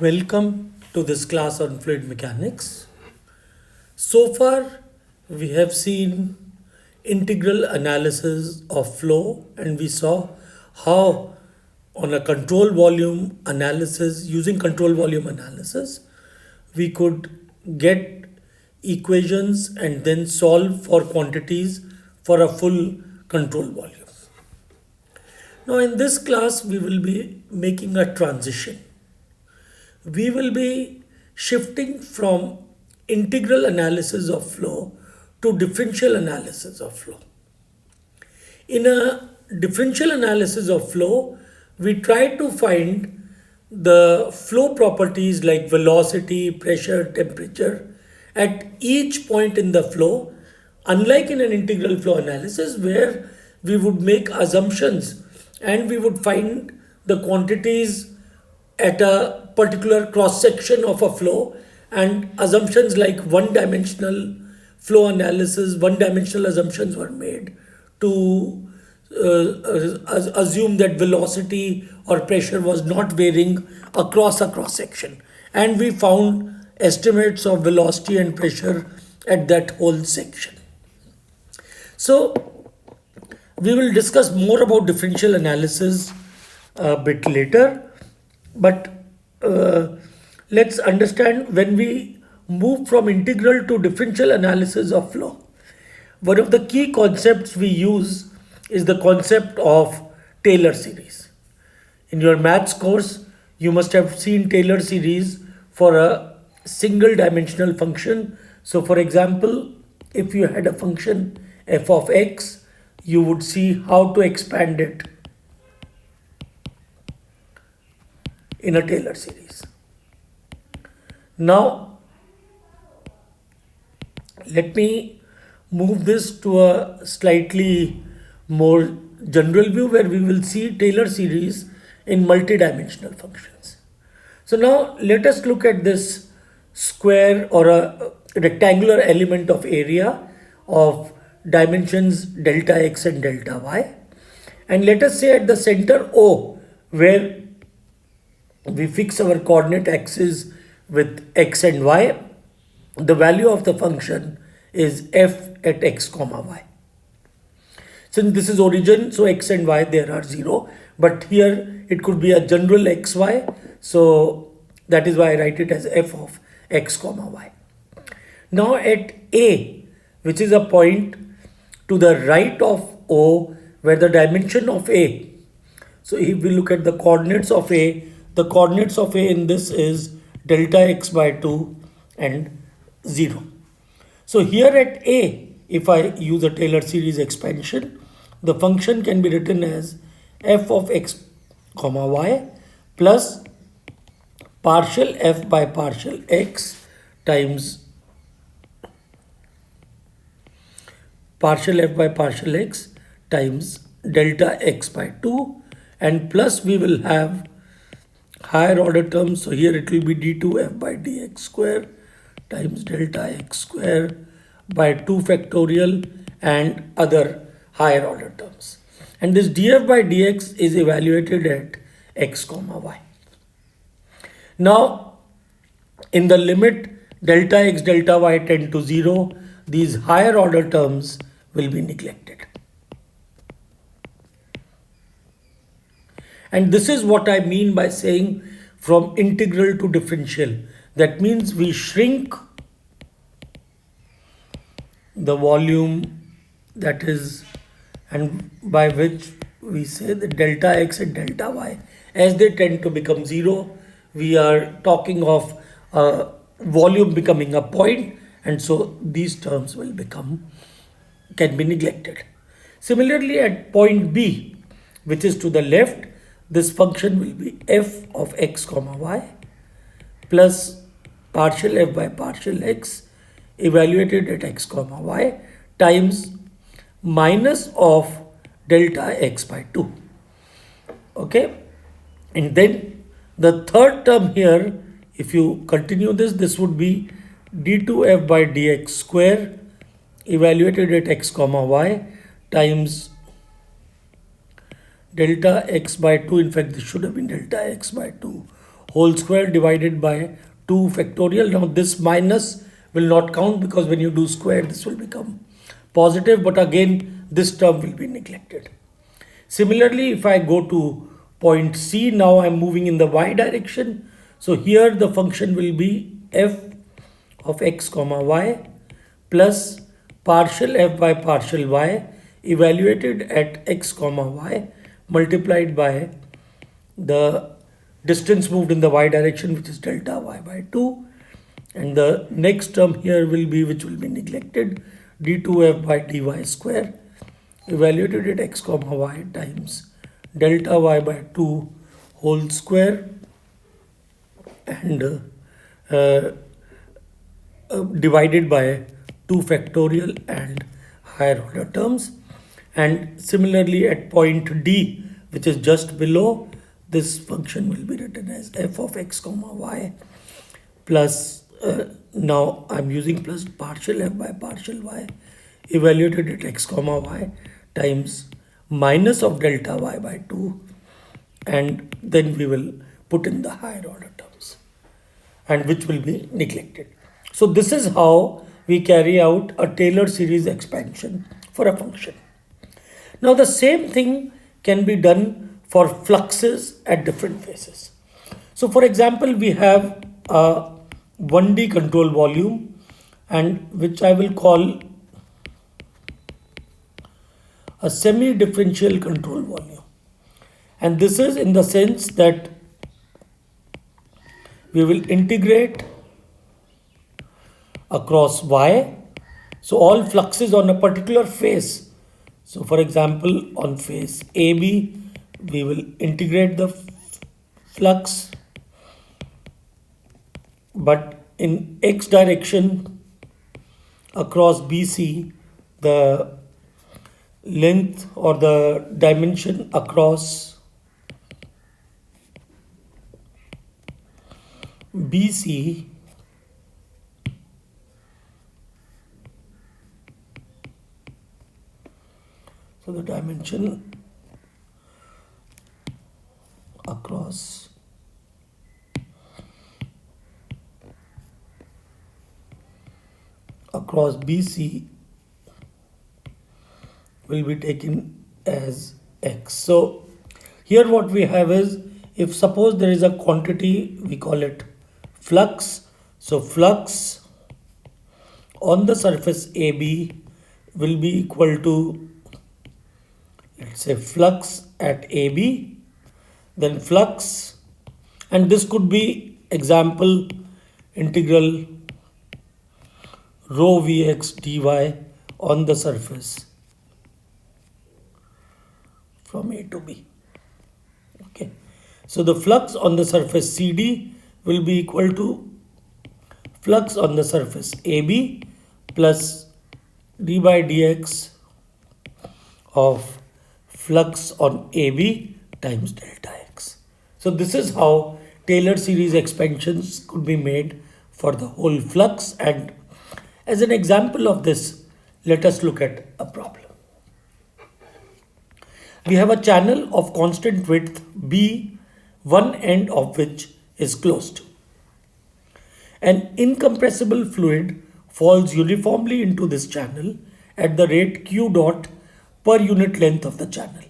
Welcome to this class on fluid mechanics. So far, we have seen integral analysis of flow, and we saw how, on a control volume analysis, using control volume analysis, we could get equations and then solve for quantities for a full control volume. Now, in this class, we will be making a transition. We will be shifting from integral analysis of flow to differential analysis of flow. In a differential analysis of flow, we try to find the flow properties like velocity, pressure, temperature at each point in the flow, unlike in an integral flow analysis where we would make assumptions and we would find the quantities at a particular cross section of a flow, and assumptions like one dimensional flow analysis, one dimensional assumptions were made to assume that velocity or pressure was not varying across a cross section, and we found estimates of velocity and pressure at that whole section. So we will discuss more about differential analysis a bit later, but let's understand when we move from integral to differential analysis of flow. One of the key concepts we use is the concept of Taylor series. In your maths course, you must have seen Taylor series for a single dimensional function. So, for example, if you had a function f of x, you would see how to expand it in a Taylor series. Now, let me move this to a slightly more general view where we will see Taylor series in multidimensional functions. So now let us look at this square or a rectangular element of area of dimensions delta x and delta y, and let us say at the center O, where we fix our coordinate axis with x and y, the value of the function is f at x comma y. Since this is origin, so x and y there are 0, but here it could be a general xy, so that is why I write it as f of x comma y. Now at A, which is a point to the right of O, where the dimension of A, so if we look at the coordinates of A, the coordinates of A in this is delta x by 2 and 0. So here at A, if I use a Taylor series expansion, the function can be written as f of x comma y plus partial f by partial x times partial f by partial x times delta x by 2, and plus we will have higher order terms. So here it will be d2f by dx square times delta x square by 2 factorial and other higher order terms. And this df by dx is evaluated at x comma y. Now, in the limit delta x delta y tend to 0, these higher order terms will be neglected. And this is what I mean by saying from integral to differential. That means we shrink the volume, that is, and by which we say that delta x and delta y, as they tend to become 0, we are talking of volume becoming a point, and so these terms will can be neglected. Similarly, at point B, which is to the left, this function will be f of x comma y plus partial f by partial x evaluated at x comma y times minus of delta x by 2. Okay, and then the third term here, if you continue this, this would be d2f by dx square evaluated at x comma y times delta x by 2, in fact this should have been delta x by 2 whole square divided by 2 factorial. Now this minus will not count because when you do square this will become positive, but again this term will be neglected. Similarly, if I go to point C, now I'm moving in the y direction. So here the function will be f of x comma y plus partial f by partial y evaluated at x comma y multiplied by the distance moved in the y direction, which is delta y by 2, and the next term here will be, which will be neglected, d2f by dy square evaluated at x comma y times delta y by 2 whole square and divided by 2 factorial and higher order terms. And similarly at point D, which is just below, this function will be written as f of x comma y plus, now I'm using plus partial f by partial y evaluated at x comma y times minus of delta y by 2, and then we will put in the higher order terms, and which will be neglected. So this is how we carry out a Taylor series expansion for a function. Now the same thing can be done for fluxes at different phases. So for example, we have a 1D control volume, and which I will call a semi-differential control volume. And this is in the sense that we will integrate across y. So all fluxes on a particular phase. So for example, on phase AB, we will integrate the flux, but in x direction across BC, the length or the dimension across BC so the dimension across BC will be taken as x. So here what we have is, if suppose there is a quantity, we call it flux. So flux on the surface AB will be equal to, let's say, flux at AB, then flux, and this could be example integral rho Vx dy on the surface from A to B. Okay, so the flux on the surface CD will be equal to flux on the surface AB plus d by dx of flux on AB times delta x. So this is how Taylor series expansions could be made for the whole flux. And as an example of this, let us look at a problem. We have a channel of constant width B, one end of which is closed. An incompressible fluid falls uniformly into this channel at the rate q dot per unit length of the channel.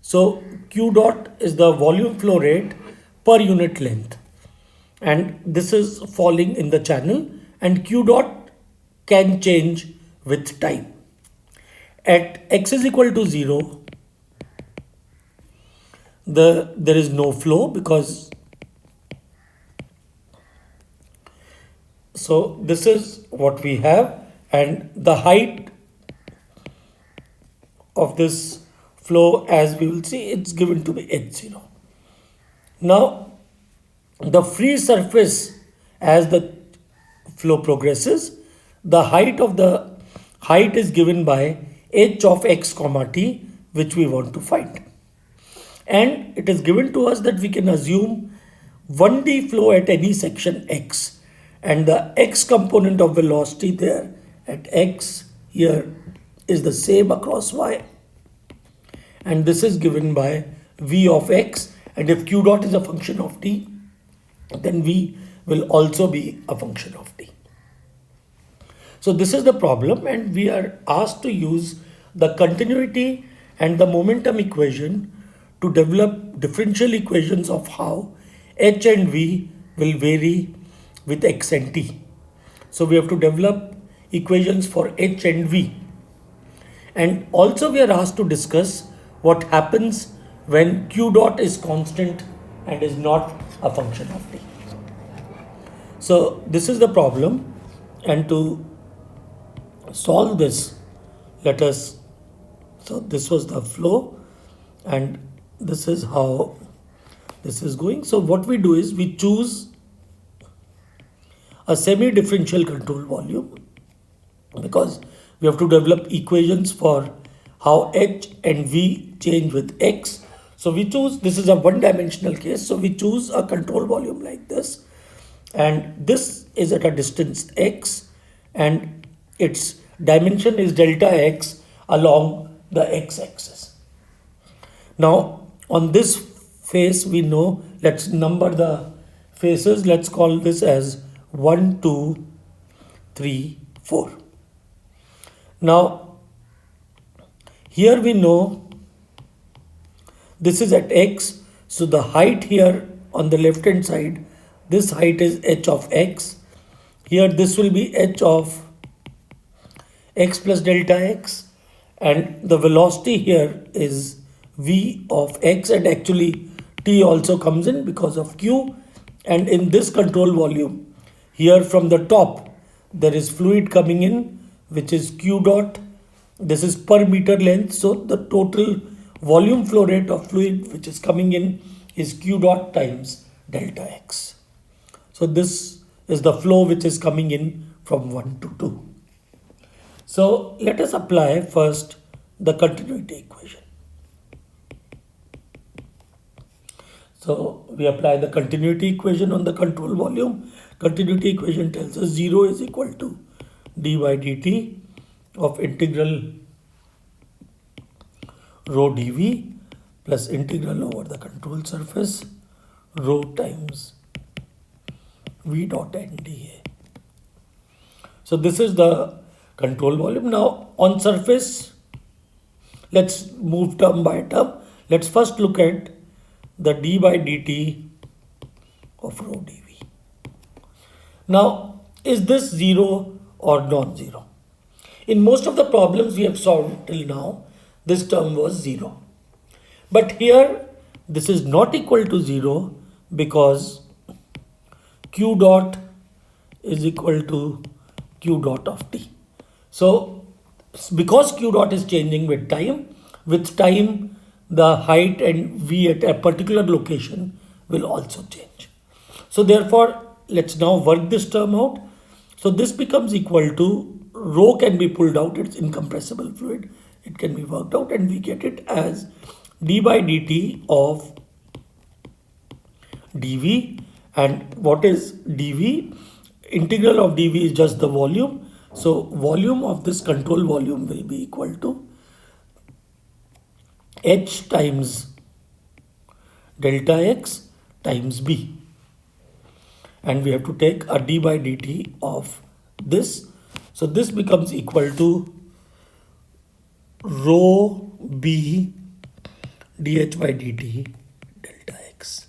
So q dot is the volume flow rate per unit length, and this is falling in the channel, and q dot can change with time. At x is equal to 0, there is no flow, because so this is what we have, and the height of this flow, as we will see, it's given to be h0. Now the free surface, as the flow progresses, the height is given by h of x comma t, which we want to find. And it is given to us that we can assume 1D flow at any section x, and the x component of velocity there at x here is the same across y, and this is given by v of x. And if q dot is a function of t, then V will also be a function of t. So this is the problem, and we are asked to use the continuity and the momentum equation to develop differential equations of how h and v will vary with x and t. So we have to develop equations for h and v. And also we are asked to discuss what happens when q dot is constant and is not a function of t. So this is the problem, and to solve this, let us, so this was the flow and this is how this is going. So what we do is we choose a semi-differential control volume, because we have to develop equations for how h and v change with x. So we choose, this is a one-dimensional case, so we choose a control volume like this, and this is at a distance x, and its dimension is delta x along the x-axis. Now on this face we know, let's number the faces, let's call this as 1, 2, 3, 4. Now here we know this is at x, so the height here on the left hand side, this height is h of x. Here this will be h of x plus delta x, and the velocity here is v of x, and actually t also comes in because of q. And in this control volume, here from the top there is fluid coming in, which is q dot. This is per meter length, so the total volume flow rate of fluid which is coming in is q dot times delta x. So this is the flow which is coming in from 1 to 2. So let us apply first the continuity equation. So we apply the continuity equation on the control volume. Continuity equation tells us 0 is equal to d by dt of integral rho dv plus integral over the control surface rho times v dot n dA. So this is the control volume. Now on surface, let's move term by term. Let's first look at the d by dt of rho dv. Now, is this 0 or non-zero? In most of the problems we have solved till now, this term was 0. But here, this is not equal to 0 because q dot is equal to q dot of t. So, because q dot is changing with time the height and v at a particular location will also change. So therefore, let's now work this term out. So this becomes equal to, rho can be pulled out, it's incompressible fluid, it can be worked out, and we get it as d by dt of dv. And what is dv? Integral of dv is just the volume. So volume of this control volume will be equal to h times delta x times b. And we have to take a d by dt of this. So this becomes equal to rho b dh by dt delta x.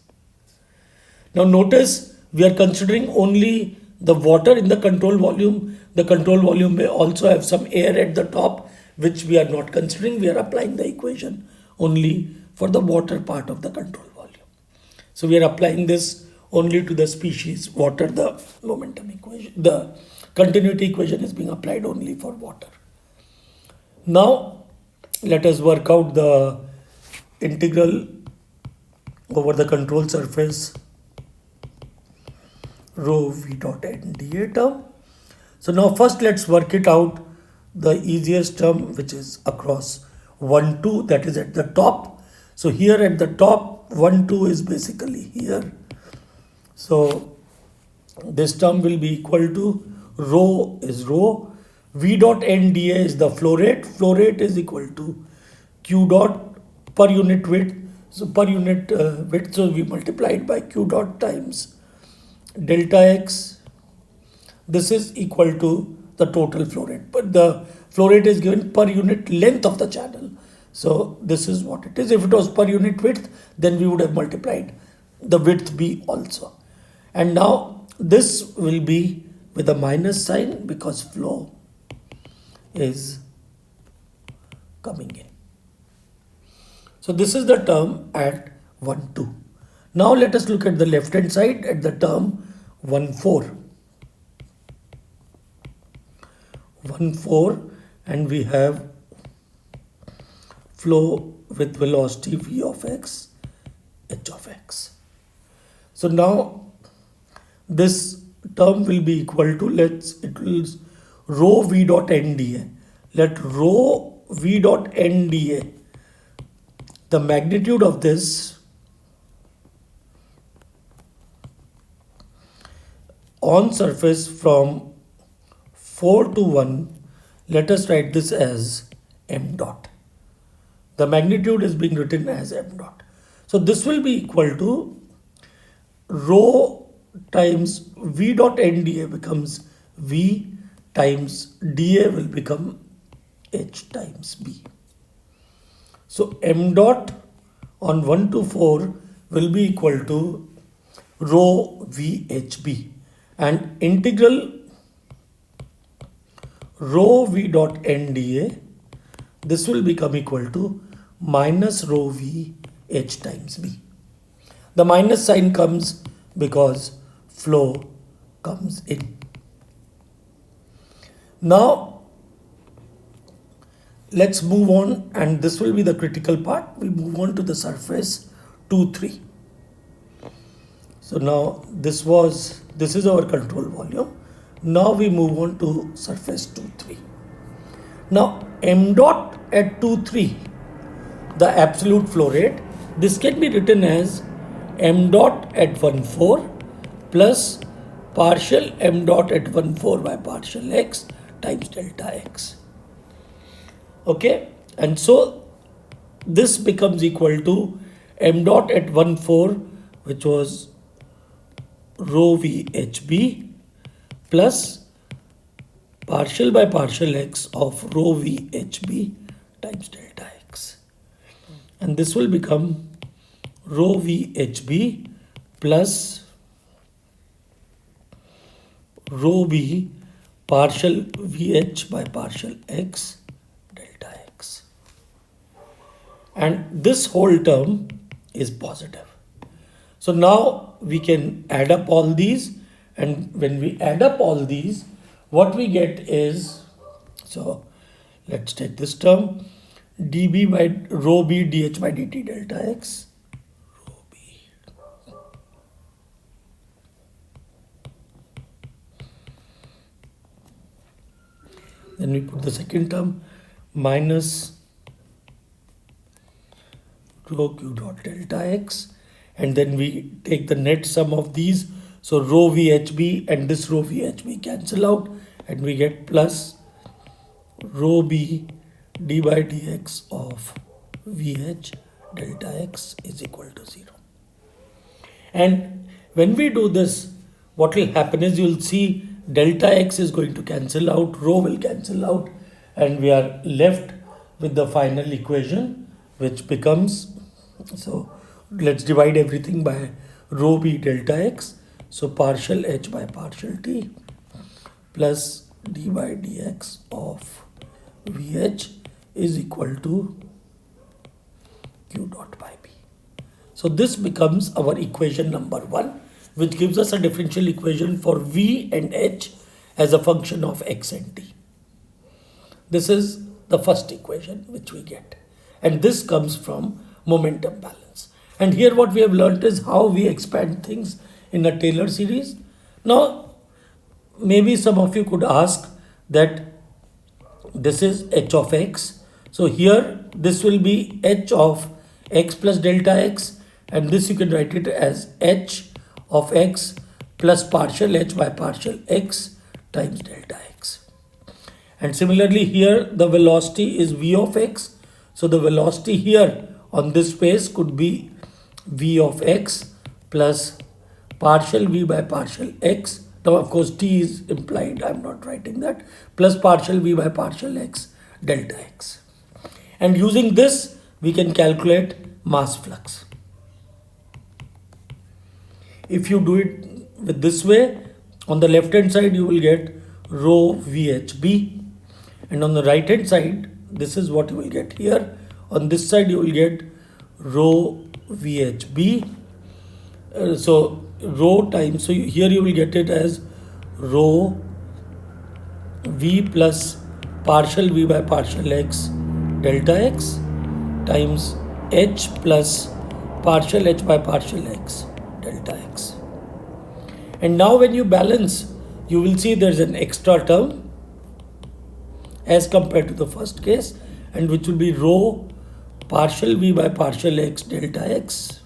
Now notice we are considering only the water in the control volume. The control volume may also have some air at the top, which we are not considering. We are applying the equation only for the water part of the control volume. So we are applying this only to the species water. The momentum equation, the continuity equation is being applied only for water. Now let us work out the integral over the control surface rho v dot n dA term. So now first let's work it out, the easiest term, which is across 1, 2, that is at the top. So here at the top, 1, 2 is basically here. So this term will be equal to rho is rho, v dot n dA is the flow rate. Flow rate is equal to q dot per unit width. So per unit width, so we multiply it by q dot times delta x, this is equal to the total flow rate, but the flow rate is given per unit length of the channel. So this is what it is. If it was per unit width, then we would have multiplied the width b also. And now this will be with a minus sign because flow is coming in. So this is the term at 1, 2. Now let us look at the left hand side at the term 1, 4. 1, 4, and we have flow with velocity v of x, h of x. So now this term will be equal to, it will rho v dot n dA. Let rho v dot n dA, the magnitude of this on surface from 4 to 1, let us write this as m dot. The magnitude is being written as m dot. So this will be equal to rho times v dot n dA becomes v times dA will become h times b. So m dot on 1 to 4 will be equal to rho vhb, and integral rho v dot n dA, this will become equal to minus rho v h times b. The minus sign comes because flow comes in. Now let's move on, and this will be the critical part. We move on to the surface 2, 3. So now this is our control volume. Now we move on to surface 2, 3. Now m dot at 2, 3, the absolute flow rate, this can be written as m dot at 1, 4 plus partial m dot at 1, 4 by partial x times delta x. Okay, and so this becomes equal to m dot at 1, 4, which was rho vhb plus partial by partial x of rho vhb times delta x, and this will become rho vhb plus rho v partial vh by partial x delta x, and this whole term is positive. So now we can add up all these, and when we add up all these, what we get is, so let's take this term, dB by rho b dh by dt delta x, rho b. Then we put the second term minus rho q dot delta x, and then we take the net sum of these. So rho vhb and this rho vhb cancel out, and we get plus rho b d by dx of vh delta x is equal to 0. And when we do this, what will happen is you'll see delta x is going to cancel out, rho will cancel out, and we are left with the final equation, which becomes, so let's divide everything by rho b delta x. So partial h by partial t plus d by dx of vh is equal to q dot by b. So this becomes our equation number 1, which gives us a differential equation for v and h as a function of x and t. This is the first equation which we get, and this comes from momentum balance. And here what we have learnt is how we expand things in a Taylor series. Now maybe some of you could ask that this is h of x, so here this will be h of x plus delta x, and this you can write it as h of x plus partial h by partial x times delta x. And similarly here the velocity is v of x, so the velocity here on this space could be v of x plus partial v by partial x. Now of course t is implied, I'm not writing that, plus partial v by partial x delta x. And using this we can calculate mass flux. If you do it with this way, on the left hand side you will get rho VHB, and on the right hand side this is what you will get here. On this side you will get rho VHB. So rho times, so here you will get it as rho V plus partial V by partial x delta x times H plus partial H by partial x delta x. And now when you balance, you will see there's an extra term as compared to the first case, and which will be rho partial V by partial x delta x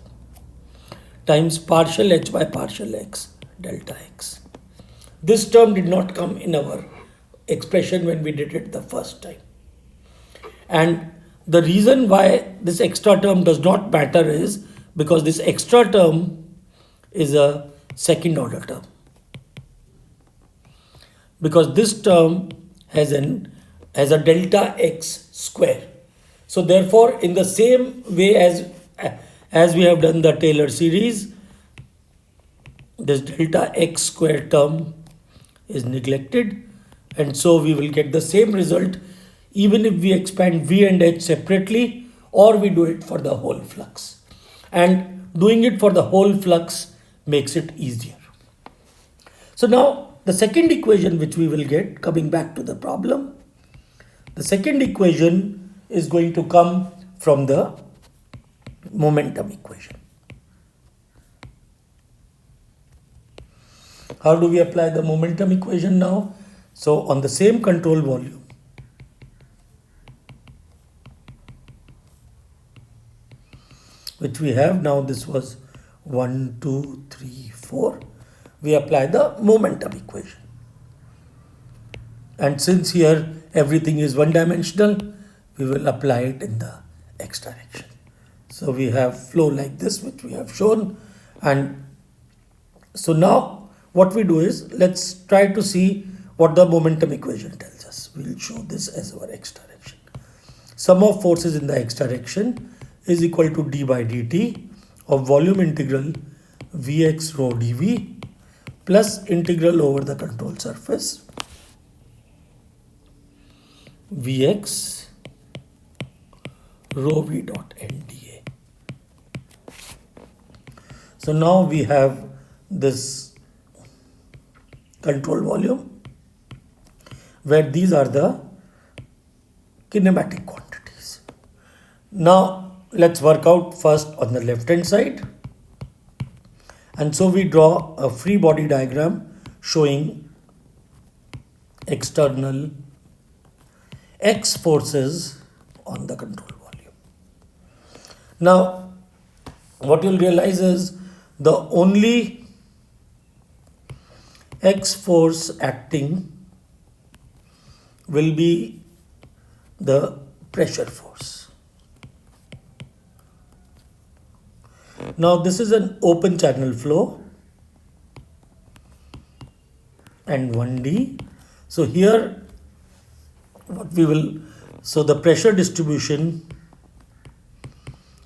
times partial H by partial x delta x. This term did not come in our expression when we did it the first time. And the reason why this extra term does not matter is because this extra term is a second order term. Because this term has a delta x square. So therefore, in the same way as we have done the Taylor series, this delta x square term is neglected, and so we will get the same result even if we expand v and h separately, or we do it for the whole flux. And doing it for the whole flux makes it easier. So now the second equation which we will get, coming back to the problem, the second equation is going to come from the momentum equation. How do we apply the momentum equation now? So on the same control volume, which we have now, this was 1, 2, 3, 4, we apply the momentum equation. And since here everything is one dimensional, we will apply it in the x direction. So we have flow like this, which we have shown. And so now what we do is, let's try to see what the momentum equation tells us. We'll show this as our x direction. Sum of forces in the x direction is equal to d by dt of volume integral Vx rho dV plus integral over the control surface Vx rho v dot n dA. So now we have this control volume where these are the kinematic quantities. Now let's work out first on the left hand side. And so we draw a free body diagram showing external x forces on the control volume. Now what you'll realize is the only x force acting will be the pressure force. Now this is an open channel flow and 1D. So here what we will, so the pressure distribution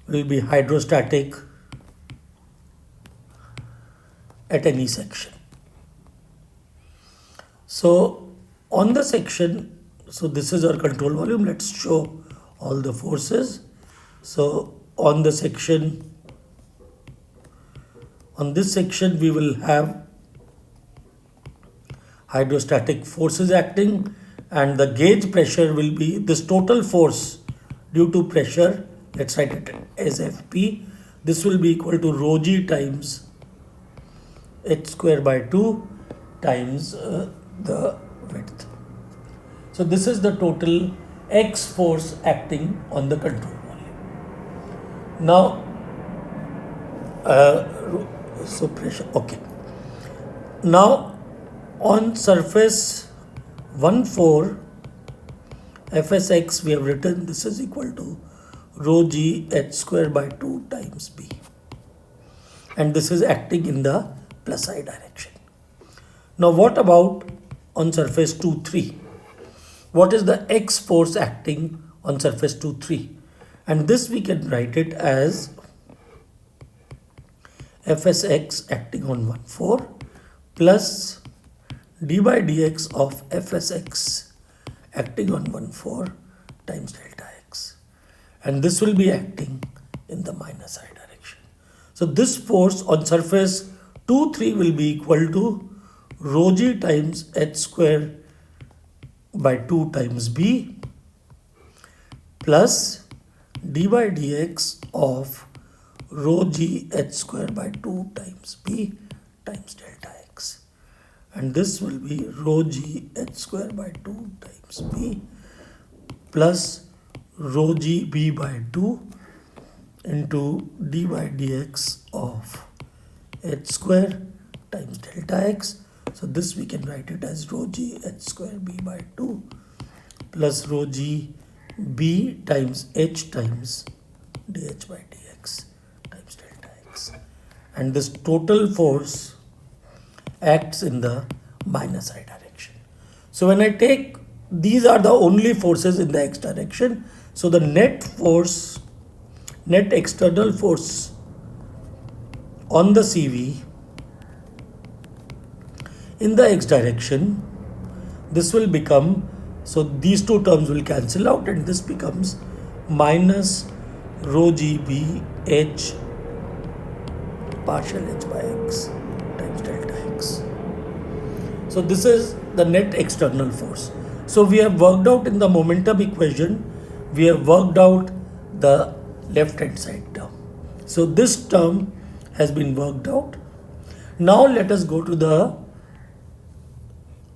will be hydrostatic at any section. So on the section, so this is our control volume. Let's show all the forces. So on the section, on this section we will have hydrostatic forces acting, and the gauge pressure will be this total force due to pressure. Let's write it as Fp. This will be equal to rho g times h square by 2 times the width. So this is the total x force acting on the control volume. Now so pressure, okay. Now on surface 1, 4 Fsx we have written this is equal to rho g h square by 2 times b, and this is acting in the plus I direction. Now what about on surface 2, 3? What is the x force acting on surface 2, 3? And this we can write it as Fsx acting on 1, 4 plus d by dx of Fsx acting on 1, 4 times delta x. And this will be acting in the minus I direction. So this force on surface 2, 3 will be equal to rho g times h square by 2 times b plus d by dx of rho g h square by 2 times b times delta x. And this will be rho g h square by 2 times b plus rho g b by 2 into d by dx of h square times delta x. So this we can write it as rho g h square b by 2 plus rho g b times h times dh by dx times delta x. And this total force acts in the minus I direction. So when I take, these are the only forces in the x direction. So the net force, net external force on the CV in the x direction, this will become, so these two terms will cancel out and this becomes minus rho gb h partial h by x times delta x. So this is the net external force. So we have worked out in the momentum equation, we have worked out the left hand side term. So this term has been worked out. Now let us go to the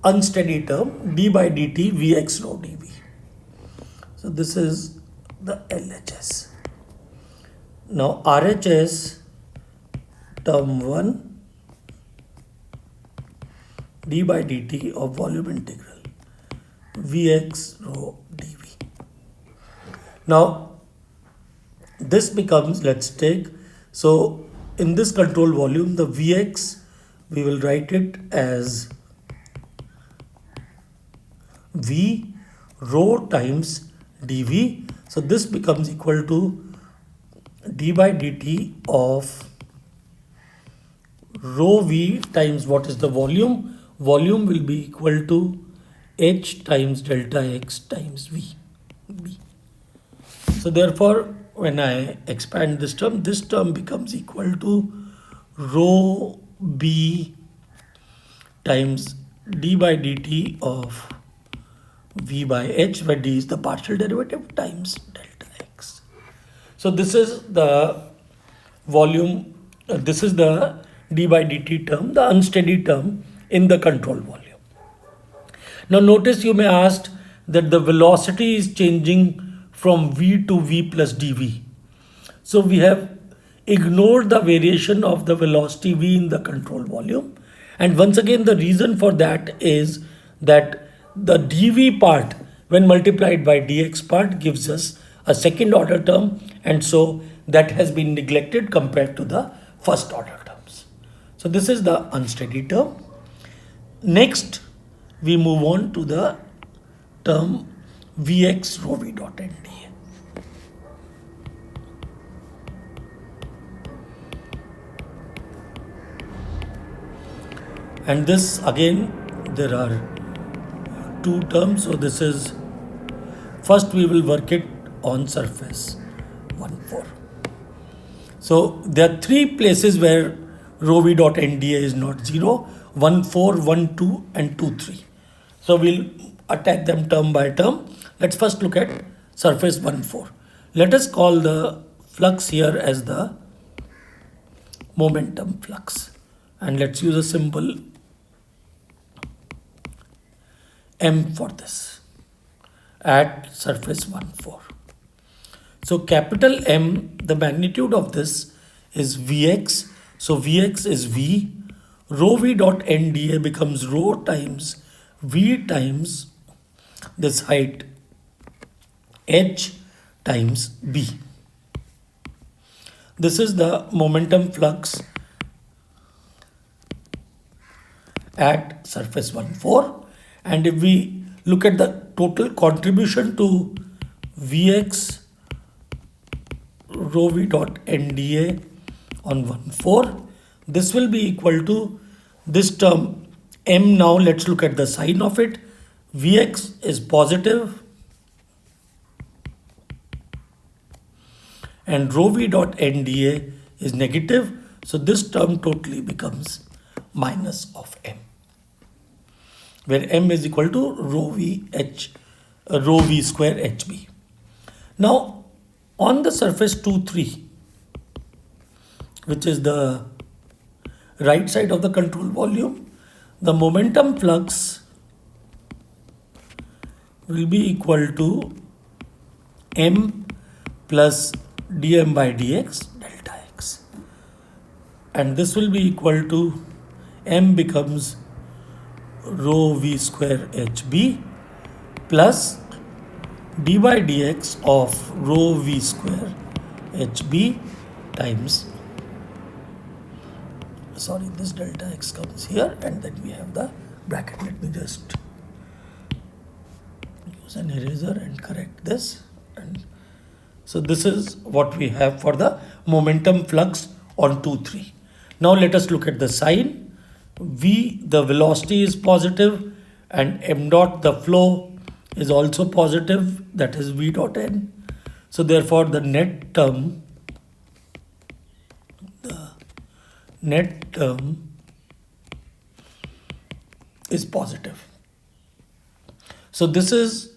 unsteady term d by dt vx rho dv. So this is the LHS. Now RHS term 1 d by dt of volume integral vx rho dv. Now this becomes, let's take, so in this control volume the vx we will write it as v rho times dv. So this becomes equal to d by dt of rho v times what is the volume? Volume will be equal to h times delta x times v. So therefore when I expand this term becomes equal to rho b times d by dt of v by h, where d is the partial derivative, times delta x. So this is the volume, this is the d by dt term, the unsteady term in the control volume. Now notice you may ask that the velocity is changing from v to v plus dv. So we have ignored the variation of the velocity v in the control volume. And once again the reason for that is that the dv part when multiplied by dx part gives us a second order term, and so that has been neglected compared to the first order terms. So this is the unsteady term. Next we move on to the term vx rho v dot nda. And this again there are two terms. So this is, first we will work it on surface 1, 4. So there are three places where rho v dot nda is not 0, 1, 4, 1, 2 and 2, 3. So we'll attack them term by term. Let's first look at surface 1, 4. Let us call the flux here as the momentum flux, and let's use a symbol M for this at surface 1, 4. So capital M, the magnitude of this is Vx. So Vx is V. Rho V dot nda becomes rho times V times this height H times B. This is the momentum flux at surface 1, 4. And if we look at the total contribution to Vx rho v dot nda on 1, 4, this will be equal to this term m. Now let's look at the sign of it. Vx is positive and rho v dot nda is negative. So this term totally becomes minus of m, where m is equal to rho v square hb. Now on the surface 2, 3, which is the right side of the control volume, the momentum flux will be equal to m plus dm by dx delta x, and this will be equal to m becomes rho v square hb plus d by dx of rho v square hb times, sorry, this delta x comes here, and then we have the bracket. Let me just use an eraser and correct this. And so this is what we have for the momentum flux on 2, 3. Now let us look at the sign. V, the velocity is positive, and m dot, the flow, is also positive, that is v dot n. So therefore the net term is positive. So this is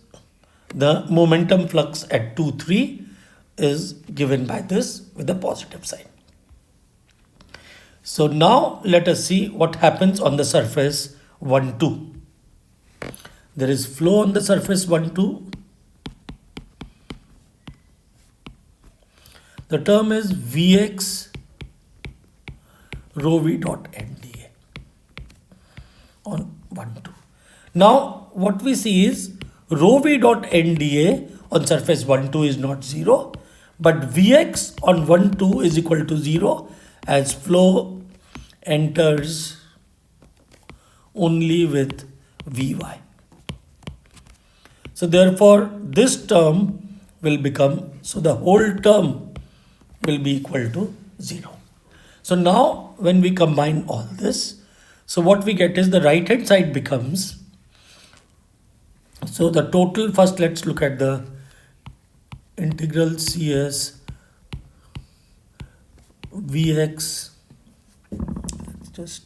the momentum flux at 2, 3 is given by this with a positive sign. So now let us see what happens on the surface 1, 2. There is flow on the surface 1, 2. The term is Vx rho v dot nda on 1, 2. Now what we see is rho v dot nda on surface 1, 2 is not 0, but Vx on 1, 2 is equal to 0 as flow enters only with Vy. So therefore this term will become, so the whole term will be equal to 0. So now when we combine all this, so what we get is the right hand side becomes, so the total, first let's look at the integral Cs Vx. Let's just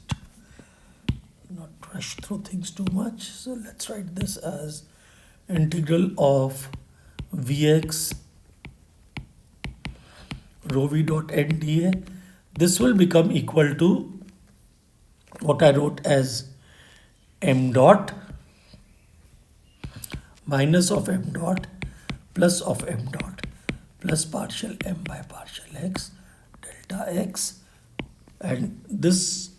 not rush through things too much. So let's write this as integral of Vx rho v dot nda. This will become equal to what I wrote as m dot minus of m dot plus of m dot plus partial m by partial x delta x, and this,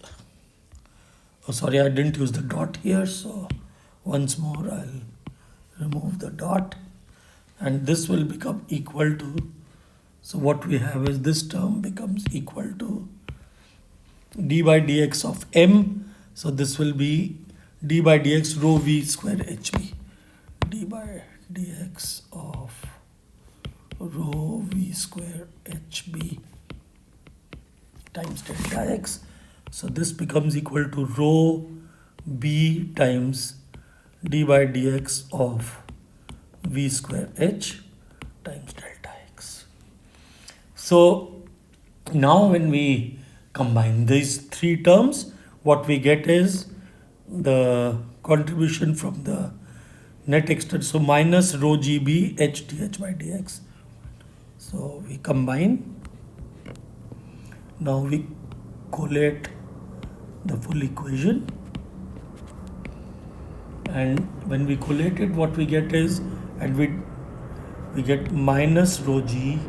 oh sorry, I didn't use the dot here, so once more I'll remove the dot, and this will become equal to, so what we have is this term becomes equal to d by dx of m. So this will be d by dx rho v square hb, d by dx of rho v square hb times delta x. So this becomes equal to rho b times d by dx of v square h times delta x. So now when we combine these three terms, what we get is the contribution from the net external, so minus rho gb h dh by dx. So we combine, now we collate the full equation, and when we collate it, what we get is, and we get minus rho g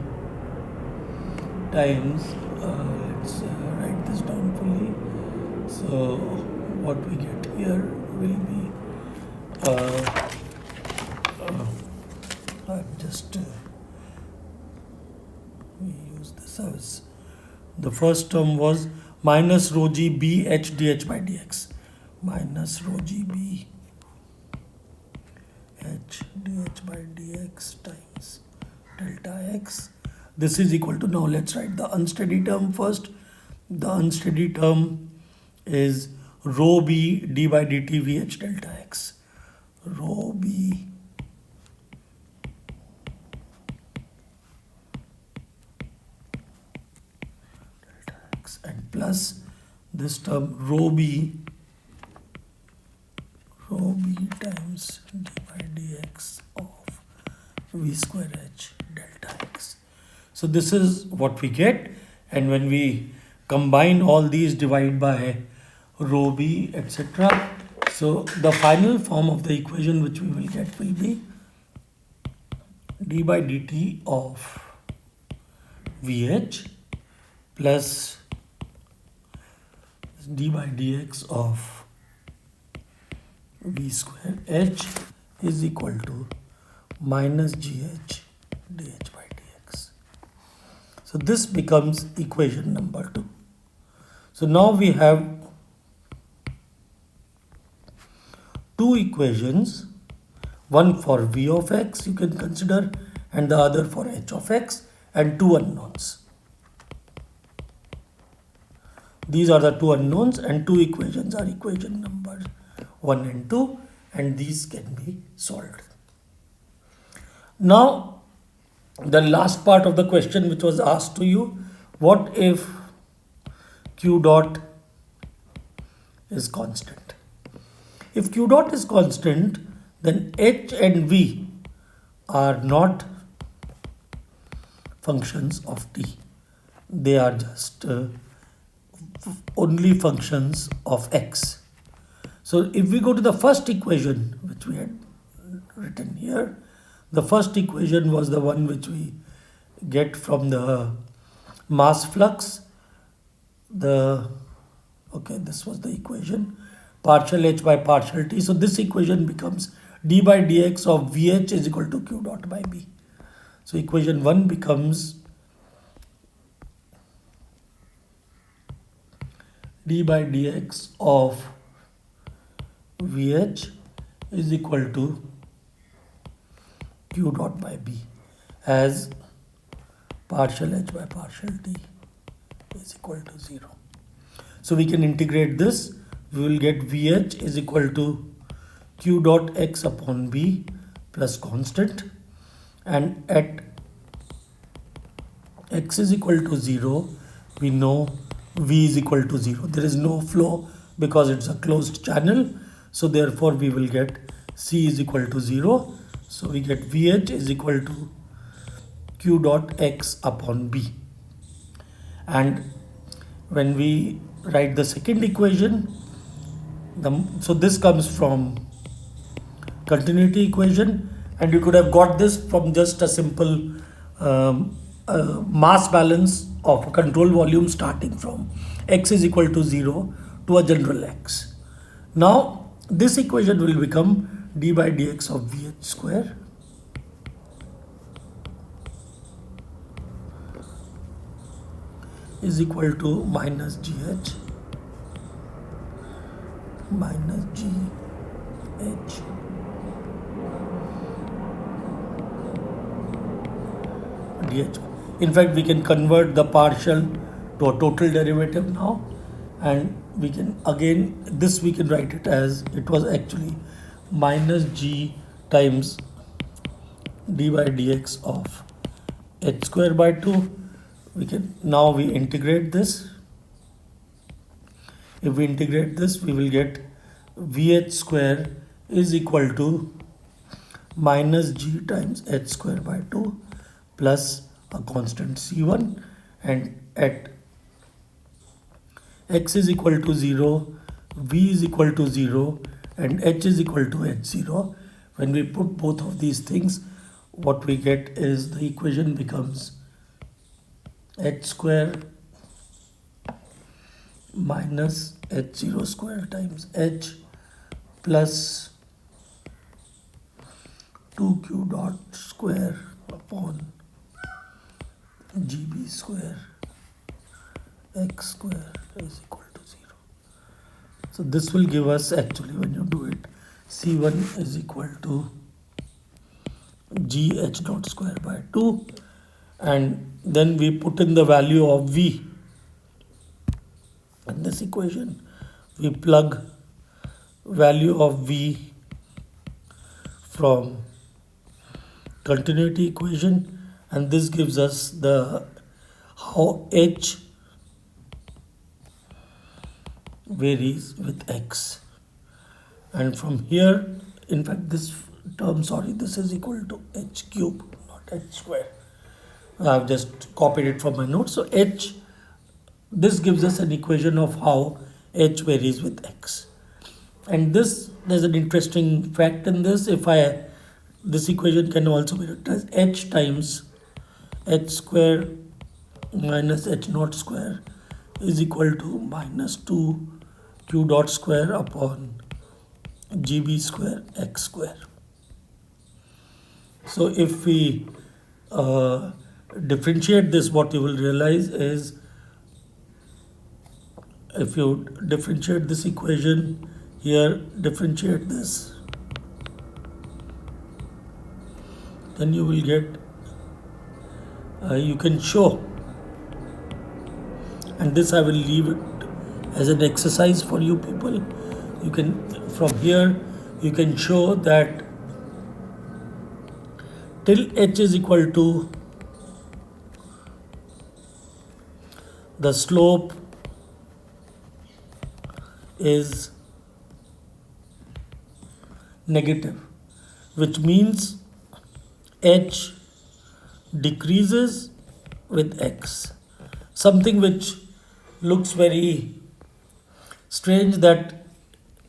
times, let's write this down fully. So what we get here will be, I'm just we use this as, the first term was minus rho g b h dh by dx, minus rho GB h dh by dx times delta x. This is equal to, now let's write the unsteady term first. The unsteady term is rho b d by dt vh delta x. Rho b delta x, and plus this term rho b times d by dx of v square h delta x. So this is what we get, and when we combine all these, divide by rho b, etc. So the final form of the equation which we will get will be d by dt of vh plus d by dx of v square h is equal to minus gh dh by dx. So this becomes equation number 2. So now we have two equations, one for v of x you can consider and the other for h of x, and two unknowns. These are the two unknowns, and two equations are equation numbers 1 and 2, and these can be solved. Now the last part of the question which was asked to you, what if q dot is constant? If q dot is constant, then h and v are not functions of t. They are just only functions of x. So if we go to the first equation which we had written here, the first equation was the one which we get from the mass flux. This was the equation, partial h by partial t. So this equation becomes d by dx of vh is equal to q dot by b. So equation 1 becomes d by dx of vh is equal to q dot by b, as partial h by partial t is equal to 0. So we can integrate this. We will get vh is equal to q dot x upon b plus constant, and at x is equal to 0 we know v is equal to 0. There is no flow because it's a closed channel, so therefore we will get c is equal to 0. So we get vh is equal to q dot x upon b. And when we write the second equation, so this comes from continuity equation, and you could have got this from just a simple mass balance of a control volume starting from x is equal to 0 to a general x. Now this equation will become d by dx of vh square is equal to minus gh minus gh dh. In fact, we can convert the partial to a total derivative now, and we can again, this we can write it as, it was actually minus g times d by dx of h square by 2. We can, now we integrate this. If we integrate this, we will get vh square is equal to minus g times h square by 2 plus a constant c1, and at x is equal to 0, v is equal to 0, and h is equal to h0. When we put both of these things, what we get is the equation becomes h square minus h0 square times h plus 2q dot square upon gb square x square is equal to 0. So this will give us, actually when you do it, C1 is equal to g h naught square by 2, and then we put in the value of v in this equation. We plug value of v from continuity equation, and this gives us the how h varies with x. And from here, in fact this term, sorry, this is equal to h cube, not h square. I've just copied it from my notes. So h, this gives us an equation of how h varies with x. And this, there's an interesting fact in this. If this equation can also be written as h times h square minus h naught square is equal to minus 2 q dot square upon gb square x square. So if we differentiate this, what you will realize is, if you differentiate this equation here, differentiate this, then you will get, you can show, and this I will leave it as an exercise for you people. You can, from here, you can show that till h is equal to the slope is negative, which means h decreases with x. Something which looks very strange, that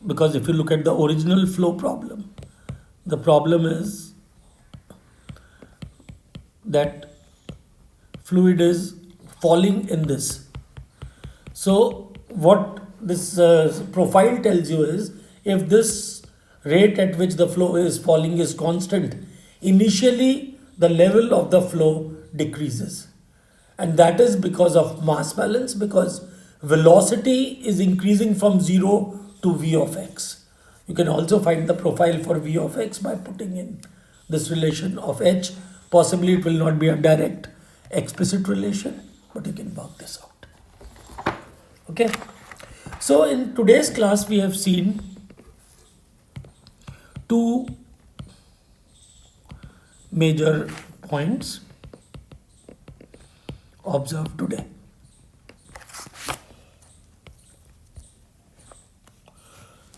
because if you look at the original flow problem, the problem is that fluid is falling in this. So what this profile tells you is, if this rate at which the flow is falling is constant, initially the level of the flow decreases. And that is because of mass balance, because velocity is increasing from 0 to v of x. You can also find the profile for v of x by putting in this relation of h. Possibly it will not be a direct explicit relation, but you can work this out. Okay. So in today's class, we have seen two major points observed today.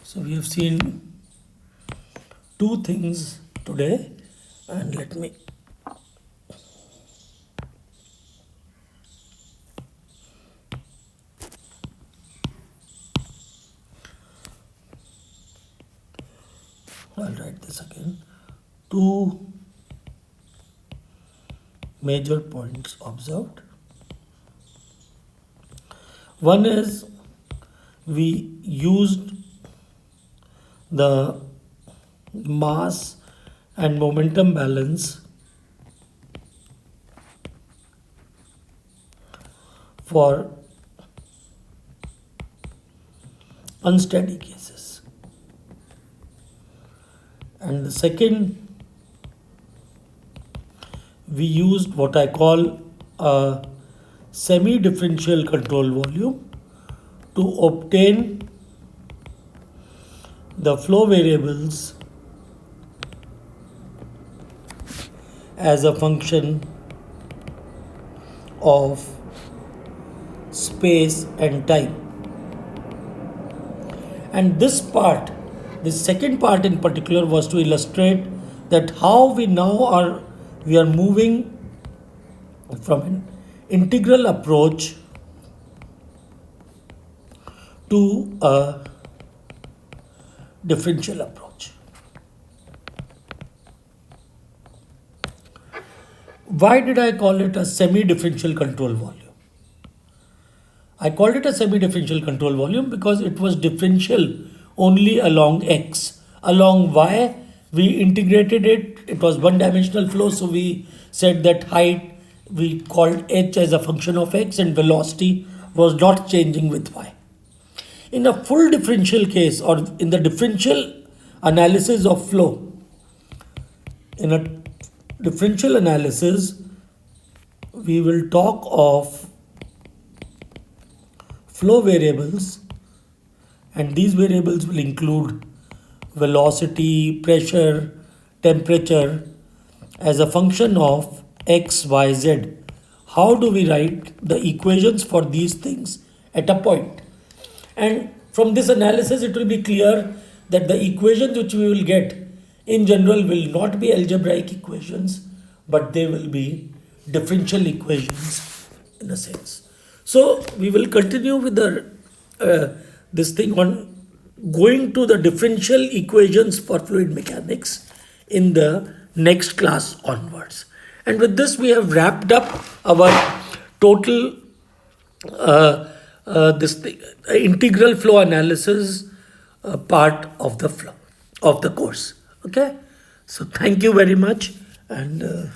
So we have seen two things today, and let me I'll write this again. Two major points observed. One is, we used the mass and momentum balance for unsteady cases. And the second, we used what I call a semi-differential control volume to obtain the flow variables as a function of space and time. And this part, the second part in particular, was to illustrate that how we now we are moving from an integral approach to a differential approach. Why did I call it a semi-differential control volume? I called it a semi-differential control volume because it was differential only along x. Along y, we integrated it. It was one-dimensional flow, so we said that height we called h as a function of x, and velocity was not changing with y. In a full differential case, or in the differential analysis of flow, in a differential analysis, we will talk of flow variables, and these variables will include velocity, pressure, temperature as a function of x, y, z. How do we write the equations for these things at a point? And from this analysis, it will be clear that the equations which we will get in general will not be algebraic equations, but they will be differential equations in a sense. So we will continue with the this thing on going to the differential equations for fluid mechanics in the next class onwards. And with this, we have wrapped up our total integral flow analysis part of the flow of the course. Okay, so thank you very much, and